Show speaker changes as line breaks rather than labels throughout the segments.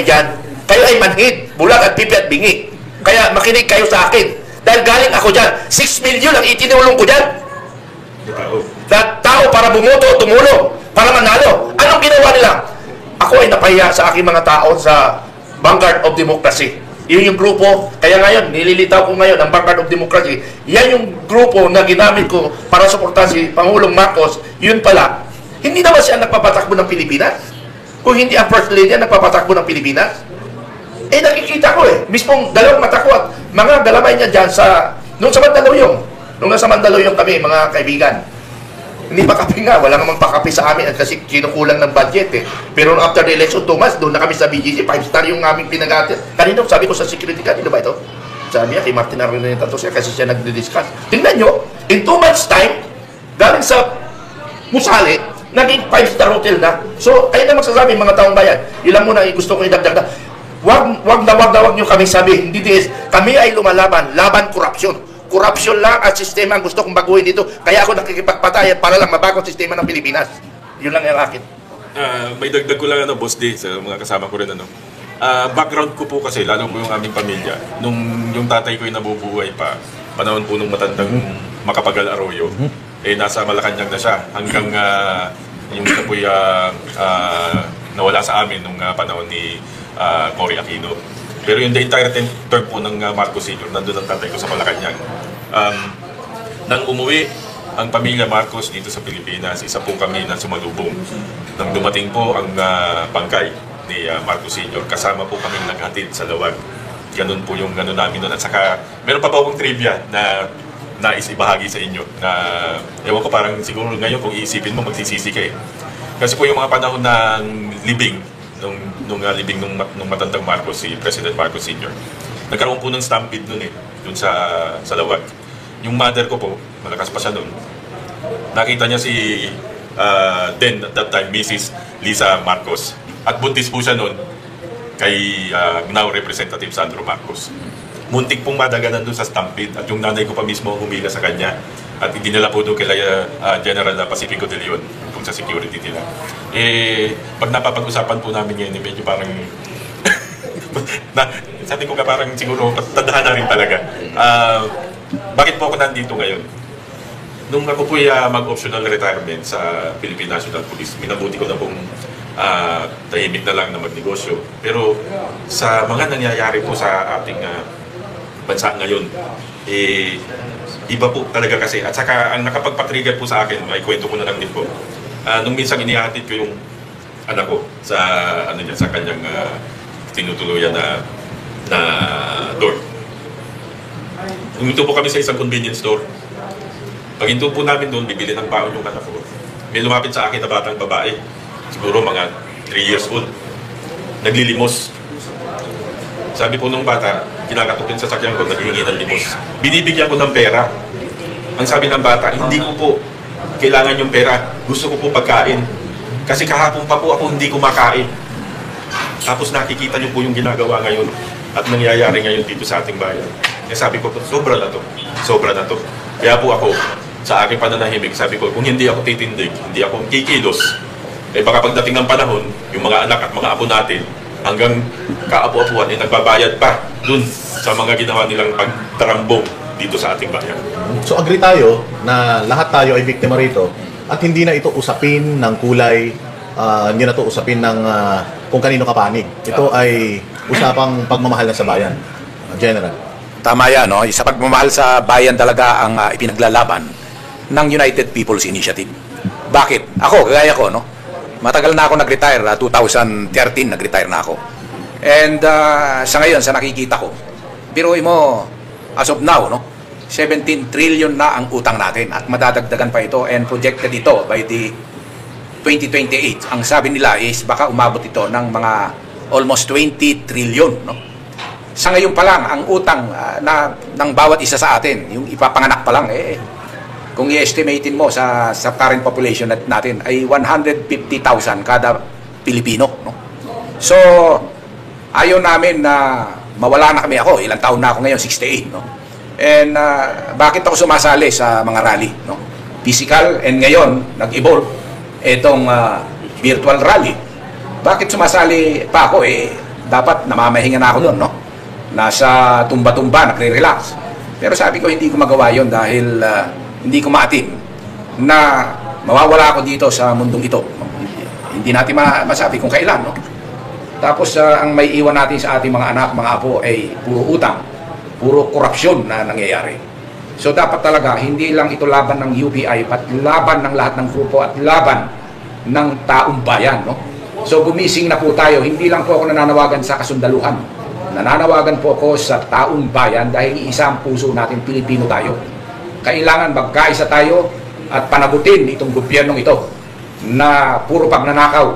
dyan. Kayo ay manhid, bulag at pipi at bingi. Kaya makinig kayo sa akin. Dahil galing ako dyan, 6 million ang itinulong ko dyan. Tao para bumoto, tumulong, para manalo. Anong ginawa nila? Ako ay napahiya sa aking mga tao sa Vanguard of Democracy. Yun yung grupo, kaya ngayon, nililitaw ko ngayon ang Vanguard of Democracy. Yan yung grupo na ginamit ko para suportahan si Pangulong Marcos. Yun pala, hindi naman siya nagpapatakbo ng Pilipinas. Kung hindi ang First Lady ang nagpapatakbo ng Pilipinas, eh nakikita ko mismong dalawang mata ko at mga galamay niya dyan nung sa Mandaluyong. Nung nasa Mandaluyong kami, mga kaibigan. Hindi pa kape nga, wala namang pakape sa amin kasi kinukulang ng budget Pero after the election, 2 months, doon na kami sa BGC, 5-star yung aming pinag-atin. Kanino, sabi ko sa security guard, ba ito? Sabi niya, kay Martin Araneta to siya kasi siya nagdi-discuss. Tingnan nyo, in 2 months time, galing sa Musali, naging 5-star hotel na. So, kayo na magsasabi, mga taong bayan, ilang muna gusto ko idagdag na, wag na nyo kami sabi, hindi this, kami ay lumalaban, laban korupsyon. Korupsyon lang at sistema ang gusto kong baguhin dito. Kaya ako nakikipagpatayan para lang mabago ang sistema ng Pilipinas. Yun lang yung akin.
May dagdag ko lang, Boss D, sa mga kasama ko rin, background ko po kasi, lalo po yung aming pamilya, nung yung tatay ko ay nabubuhay pa, panahon po nung matandang Macapagal Arroyo, nasa Malacanang na siya, hanggang yung isa po nawala sa amin nung panahon ni Cory Aquino. Pero yung the entire term po ng Marcos Sr., nandun ang tatay ko sa Malacanang. Nang umuwi ang pamilya Marcos dito sa Pilipinas, isa po kami na sumalubong. Nang dumating po ang bangkay ni Marcos Sr., kasama po kami naghatid sa Lawag. Ganun po yung ganun namin nun. At saka, meron pa po akong trivia na nais ibahagi sa inyo. Na, ewan ko, parang siguro ngayon kung iisipin mo, magsisisi ka Kasi po yung mga panahon ng libing, nung libing nung matandang Marcos, si President Marcos Sr. Nagkaroon po ng stampede nun dun sa Lawag. Yung mother ko po, malakas pa siya nun, nakita niya si then at that time, Mrs. Lisa Marcos. At buntis po siya nun kay now Representative Sandro Marcos. Muntik pong madaganan dun sa stampede at yung nanay ko pa mismo humila sa kanya at dinala po doon kay General Pacifico de Leon kung sa security nila. Pag napapag-usapan po namin ngayon, medyo parang sabi ko ka parang siguro tandaan na rin talaga. Bakit po ako nandito ngayon? Nung ako po mag-optional retirement sa Philippine National Police, minabuti ko na pong tahimik na lang na magnegosyo. Pero sa mga nangyayari po sa ating bansa ngayon, iba po talaga kasi. At saka ang nakapagpatrigger po sa akin, may kwento ko na lang din po. Nung minsan inihatid ko yung anak ko sa sa kanyang tinutuluyan na door. Huminto po kami sa isang convenience store. Pag hinto po namin doon, bibili ng baon yung anak ko. May lumapit sa akin na batang babae, siguro mga 3 years old. Naglilimos. Sabi po nung bata, kinakatukin sa sakyan ko, naghihingi ng limos. Binibigyan ko ng pera. Ang sabi ng bata, hindi ko po kailangan yung pera. Gusto ko po pagkain. Kasi kahapon pa po ako hindi kumakain. Tapos nakikita niyo po yung ginagawa ngayon at nangyayari ngayon dito sa ating bayan. Kaya sabi ko, sobra na to. Sobra na to. Kaya po ako, sa aking pananahimik, sabi ko, kung hindi ako titindig, hindi ako kikilos, baka pagdating ng panahon, yung mga anak at mga apo natin, hanggang kaapo-apuan, nagbabayad pa dun sa mga ginawa nilang pagtarambong dito sa ating bayan.
So agree tayo na lahat tayo ay biktima rito at hindi na ito usapin ng kulay, hindi na ito usapin ng kung kanino kapanig. Ito ay usapang pagmamahal na sa bayan. General.
Tama yan, no? Sa pagmamahal sa bayan talaga ang ipinaglalaban ng United People's Initiative. Bakit? Ako, kagaya ko, no? Matagal na ako nag-retire, 2013 nag-retire na ako. And sa ngayon, sa nakikita ko, biruin mo, as of now, no? 17 trillion na ang utang natin at madadagdagan pa ito and projected ito by the 2028. Ang sabi nila is baka umabot ito ng mga almost 20 trillion, no? Sa ngayon pa lang, ang utang ng bawat isa sa atin, yung ipapanganak pa lang, kung i-estimatein mo sa current population natin, ay 150,000 kada Pilipino. No? So, ayaw namin na mawala na kami ako. Ilang taon na ako ngayon, 68. No? And bakit ako sumasali sa mga rally? No? Physical, and ngayon, nag-evolve itong virtual rally. Bakit sumasali pa ako?
dapat namamahinga na ako noon, no? Nasa tumba-tumba, nagre-relax. Pero sabi ko, hindi ko magawa yon dahil hindi ko maatim na mawawala ako dito sa mundong ito. Hindi natin masabi kung kailan, no? Tapos ang may iwan natin sa ating mga anak, mga apo ay puro utang, puro korupsyon na nangyayari. So dapat talaga, hindi lang ito laban ng UPI, at laban ng lahat ng grupo at laban ng taong bayan, no? So gumising na po tayo. Hindi lang po ako nananawagan sa kasundaluhan. Nananawagan po ako sa taong bayan dahil isa ang puso natin, Pilipino tayo. Kailangan magkaisa tayo at panagutin itong gobyernong ito na puro pagnanakaw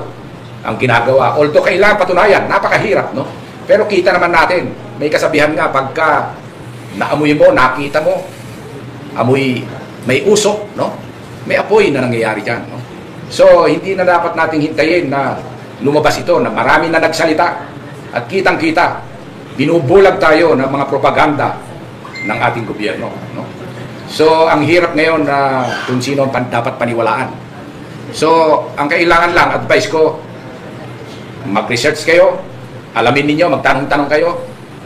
ang ginagawa. Although kailangan patunayan, napakahirap, no? Pero kita naman natin, may kasabihan nga, pagka naamoy mo, nakita mo, amoy, may usok, no? May apoy na nangyayari dyan, no? So, hindi na dapat nating hintayin na lumabas ito, na marami na nagsalita at kitang-kita, binubulag tayo ng mga propaganda ng ating gobyerno, no? So, ang hirap ngayon na kung sino ang dapat paniwalaan. So, ang kailangan lang, advice ko, mag-research kayo, alamin ninyo, magtanong-tanong kayo,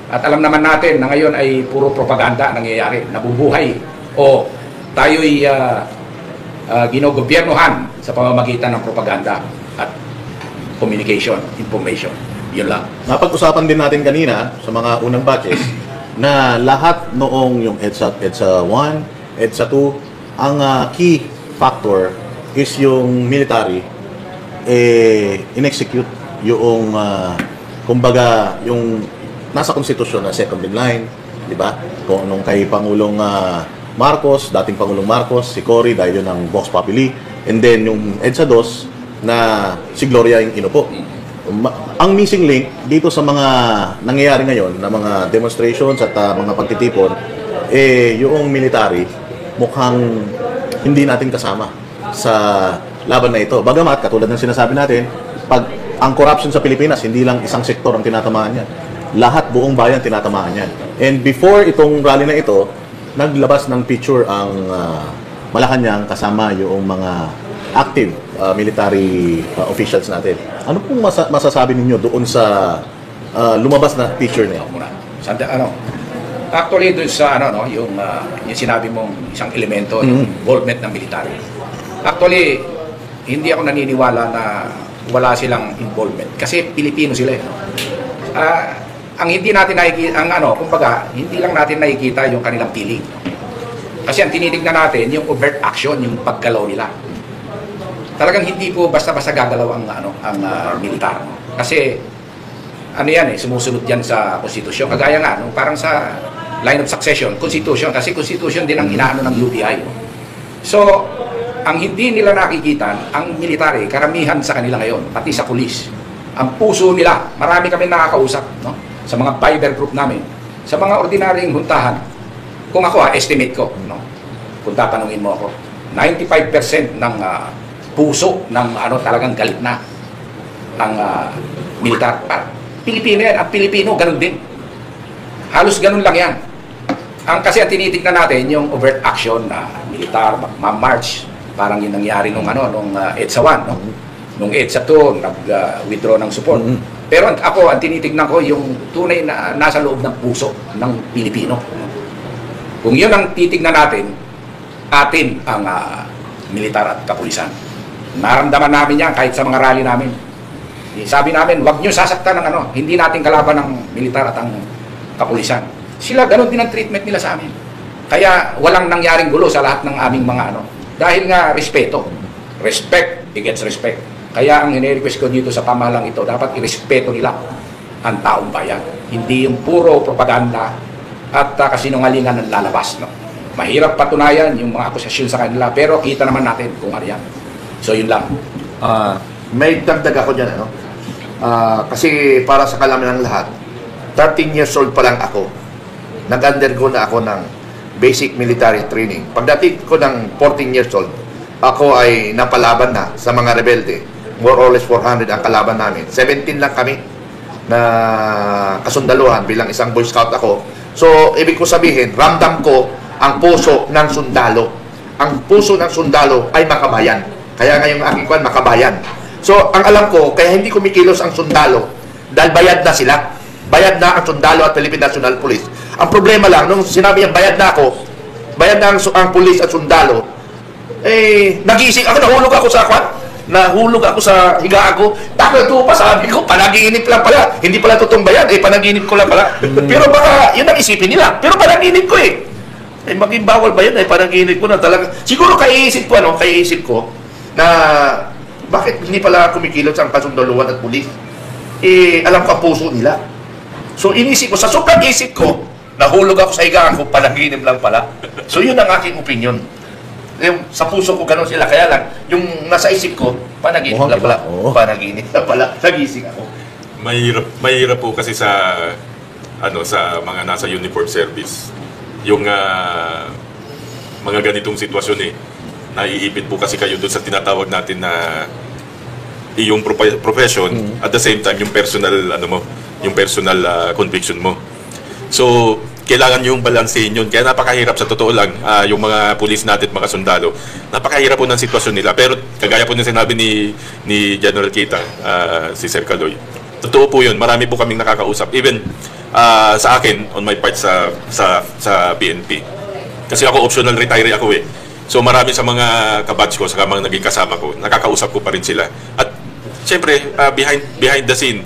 at alam naman natin na ngayon ay puro propaganda nangyayari, nabubuhay, o tayo'y ginogobyernohan sa pamamagitan ng propaganda at communication, information. Yun lang.
Napag-usapan din natin kanina sa mga unang batches na lahat noong yung EDSA 1, EDSA 2, ang key factor is yung military in-execute yung kumbaga yung nasa konstitusyon na second in line, di ba? Kung nung kay Pangulong Marcos, dating Pangulong Marcos, si Cory dahil yun ang Vox Populi, and then yung EDSA 2 na si Gloria yung inupo. Ang missing link dito sa mga nangyayari ngayon na mga demonstrations at mga pagtitipon, yung military mukhang hindi natin kasama sa laban na ito. Bagamat, katulad ng sinasabi natin, pag ang corruption sa Pilipinas, hindi lang isang sektor ang tinatamaan niya. Lahat, buong bayan, tinatamaan niyan. And before itong rally na ito, naglabas ng picture ang Malacanang kasama yung mga active military officials natin. Ano pong masasabi ninyo doon sa lumabas na picture niya?
Actually, doon sa yung sinabi mong isang elemento, yung involvement ng military. Actually, hindi ako naniniwala na wala silang involvement kasi Pilipino sila. Ang hindi natin nakikita, kumbaga, hindi lang natin nakikita yung kanilang piling. Kasi ang tinitignan natin, yung overt action, yung paggalaw nila. Talagang hindi po basta-basta gagalaw ang militar. Kasi, sumusunod yan sa konstitusyon. Kagaya nga, parang sa line of succession, constitution. Kasi constitution din ang inaano ng UPI. So, ang hindi nila nakikita, ang military, karamihan sa kanila ngayon, pati sa pulis, ang puso nila, marami kami nakakausap, no? Sa mga fiber group namin, sa mga ordinaryong huntahan, kung ako, estimate ko, no? Kung tatanungin mo ako, 95% ng puso ng talagang galit na ang militar. Pilipino yan, ang Pilipino, ganun din. Halos ganun lang yan. Kasi ang tinitignan natin, yung overt action na militar, march, parang yung nangyari nung EDSA 1, no? Nung EDSA 2, nag-withdraw ng support. Pero ako, ang tinitignan ko, yung tunay na nasa loob ng puso ng Pilipino. Kung yun ang titignan natin, atin ang militar at kapulisan. Naramdaman namin yan kahit sa mga rally namin. Sabi namin, wag nyo sasaktan ng hindi natin kalaban ng militar at ang kapulisan. Sila, ganun din ang treatment nila sa amin. Kaya walang nangyaring gulo sa lahat ng aming mga dahil nga respeto. Respect begets respect. Kaya ang hinirequest ko dito sa pamahalang ito, dapat irespeto nila ang taong bayan. Hindi yung puro propaganda at kasinungalingan ng lalabas. No? Mahirap patunayan yung mga akusasyon sa kanila, pero kita naman natin kung ano yan. So yun lang.
May dagdag ako dyan, kasi para sa kalaman ng lahat, 13 years old pa lang ako, nag-undergo na ako ng basic military training. Pagdating ko ng 14 years old, ako ay napalaban na sa mga rebelde. More or less 400 ang kalaban namin. 17 lang kami na kasundaluhan bilang isang Boy Scout ako. So, ibig ko sabihin, ramdam ko ang puso ng sundalo. Ang puso ng sundalo ay makabayan. Kaya ngayong aking kwan, makabayan. So, ang alam ko, kaya hindi kumikilos ang sundalo Dahil bayad na sila. Bayad na ang sundalo at Philippine National Police. Ang problema lang, nung sinabi niya, bayad na ako, bayad na ang police at sundalo, nagising ako, nahulog ako sa higaan ko, bakit ito pa sabi ko, panaginip lang pala, hindi pala totoong bayad, panaginip ko lang pala. Pero baka, yun ang isipin nila, pero panaginip ko maging bawal ba yun, panaginip ko na talaga. Siguro kaiisip ko, na bakit hindi pala kumikilot ang kasundaluhan at pulis? Alam ko ang puso nila. So inisip ko, sa sobrang isip ko, nahulog ako sa higaan ko, panaginip lang pala. So yun ang aking opinion. Sa puso ko gano'n sila, kaya lang, yung nasa isip ko, panaginip lang pala. Panaginip lang pala, nagising ako.
Mahirap po kasi sa mga nasa uniform service. Yung mga ganitong sitwasyon naiipit po kasi kayo doon sa tinatawag natin na iyong profession, at the same time yung personal conviction mo. So kailangan yung balansehin yun. Kaya napakahirap sa totoo lang, yung mga pulis natin, mga sundalo, napakahirap po ng sitwasyon nila. Pero kagaya po ng sinabi ni General Kita, si Sir Caloy, totoo po yun. Marami po kaming nakakausap. Even sa akin, on my part sa PNP. Kasi ako optional retiree ako So marami sa mga kabatch ko, sa mga naging kasama ko, nakakausap ko pa rin sila. At syempre, behind the scene,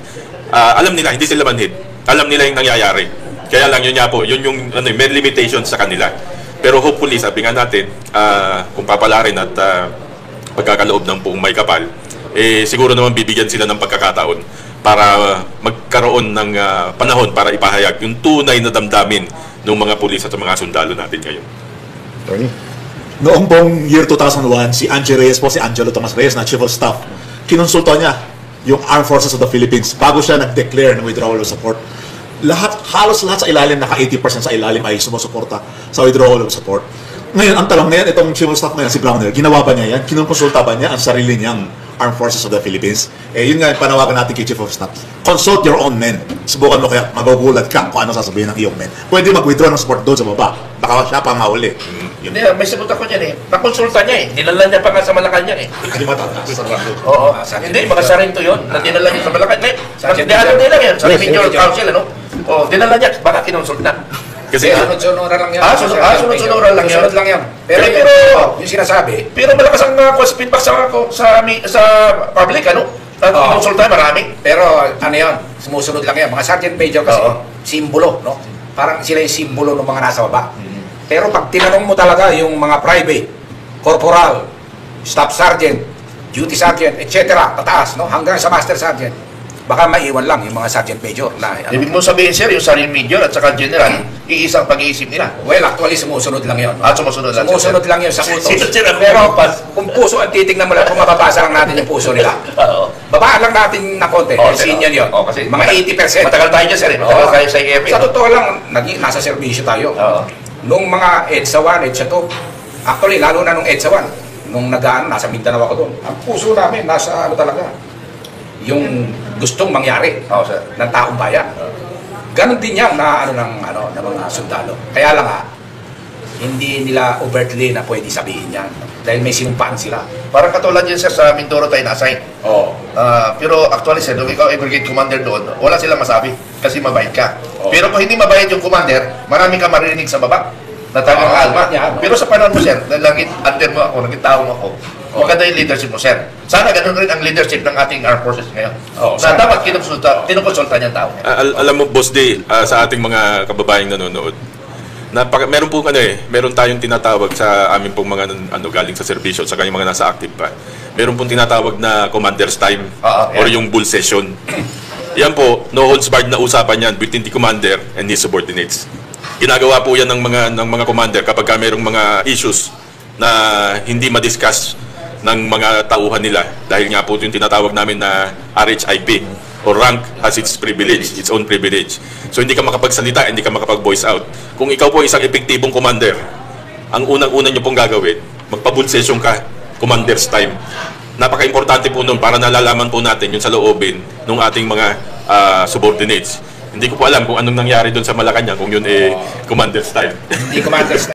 alam nila, hindi sila manhid. Alam nila yung nangyayari. Kaya lang yun yung may limitations sa kanila. Pero hopefully, sabi nga natin, kung papalarin at pagkakaloob ng buong may kapal, siguro naman bibigyan sila ng pagkakataon para magkaroon ng panahon para ipahayag yung tunay na damdamin ng mga pulis at mga sundalo natin ngayon.
Attorney?
Noong pong year 2001, si Angelo Tomas Reyes na Chief of Staff, kinonsulta niya yung Armed Forces of the Philippines bago siya nag-declare ng withdrawal of support. Halos lahat sa ilalim, naka 80% sa ilalim ay sumusuporta sa withdrawal of support. Ngayon, ang tanong ngayon, itong Chief of Staff ngayon, si Browner, ginawa ba niya yan? Kinonsulta ba niya ang sarili niyang Armed Forces of the Philippines? Yun nga, panawagan natin kay Chief of Staff. Consult your own men. Subukan mo kaya, magugulat ka kung ano sasabihin ng iyong men. Pwede mag-withdraw ng support doon sa baba. Baka siya pa mahuli.
Hindi, may sagot ako dyan Nakonsulta niya Dinala niya pa nga sa Malacanang
Hindi matatas.
Oo. Hindi, mga Sarinto yun. Dinala niya sa Malacanang. Dianan nila yan. Sa Major Council, dinala niya. Baka kinonsult na.
Kasi sunod-sunura lang yan.
Sunod-sunura lang yan.
Sunod lang yan. Pero yung sinasabi,
pero malakas ang feedback sa public, konsulta marami.
Pero ano yan, sumusunod lang yan. Mga Sergeant Major kasi, simbolo, no? Parang sila yung simbolo ng mga nasa baba. Pero pag tinanong mo talaga yung mga private, corporal, staff sergeant, duty sergeant, etc., pataas, no? Hanggang sa master sergeant, baka maiwan lang yung mga sergeant major na
Ibig mo sabihin, sir, yung sergeant major at saka general, iisang pag-iisip nila.
Well, actually, sumusunod lang yun.
Sumusunod lang.
Sumusunod lang yun sa utos.
Pero
kung puso ang titignan mo lang, kung mababasa lang natin yung puso nila. Babaan lang natin na konti. Senior yun.
Kasi
mga 80%.
Matagal tayo dyan, sir. Matagal tayo sa IFA.
Sa totoo lang, nasa serbisyo tayo. Nung mga EDSA 1, EDSA 2, actually, lalo na nung EDSA 1, nung nasa Mindanao ako doon, ang puso namin, nasa talaga, yung gustong mangyari ng taong bayan. Ganon din yan na ng mga sundalo. Kaya lang hindi nila overtly na pwede sabihin yan. Dahil may sinumpaan sila.
Parang katulad yun, sir, sa Mindoro tayo na-assign. Pero actually, sir, nung ikaw ay brigade commander doon, wala silang masabi kasi mabait ka. Pero kung hindi mabait yung commander, marami ka marinig sa baba na tagang alma. Pero sa panahon mo, sir, naging under mo ako, naging taong ako, maganda yung leadership mo, sir. Sana ganun rin ang leadership ng ating armed forces ngayon. Na dapat kinukonsulta niya ang tao.
Alam mo, Boss D, sa ating mga kababayang nanonood, meron po meron tayong tinatawag sa amin pong mga galing sa serbisyo, sa kanyang mga nasa active pa. Meron pong tinatawag na commander's time or yung bull session. Yan po, no holds barred na usapan yan between the commander and his subordinates. Ginagawa po yan ng mga commander kapag merong mga issues na hindi ma-discuss ng mga tauhan nila dahil nga po yung tinatawag namin na RHIP or rank has its privilege, its own privilege. So hindi ka makapagsalita, hindi ka makapag-voice out. Kung ikaw po isang epektibong commander, ang unang-una nyo pong gagawin, magpa-bull session ka, commander's time. Napaka-importante po nun para nalalaman po natin yung sa loobin ng ating mga subordinates. Hindi ko po alam kung anong nangyari doon sa Malacanang, kung yun commander's time.
Hindi commander's time.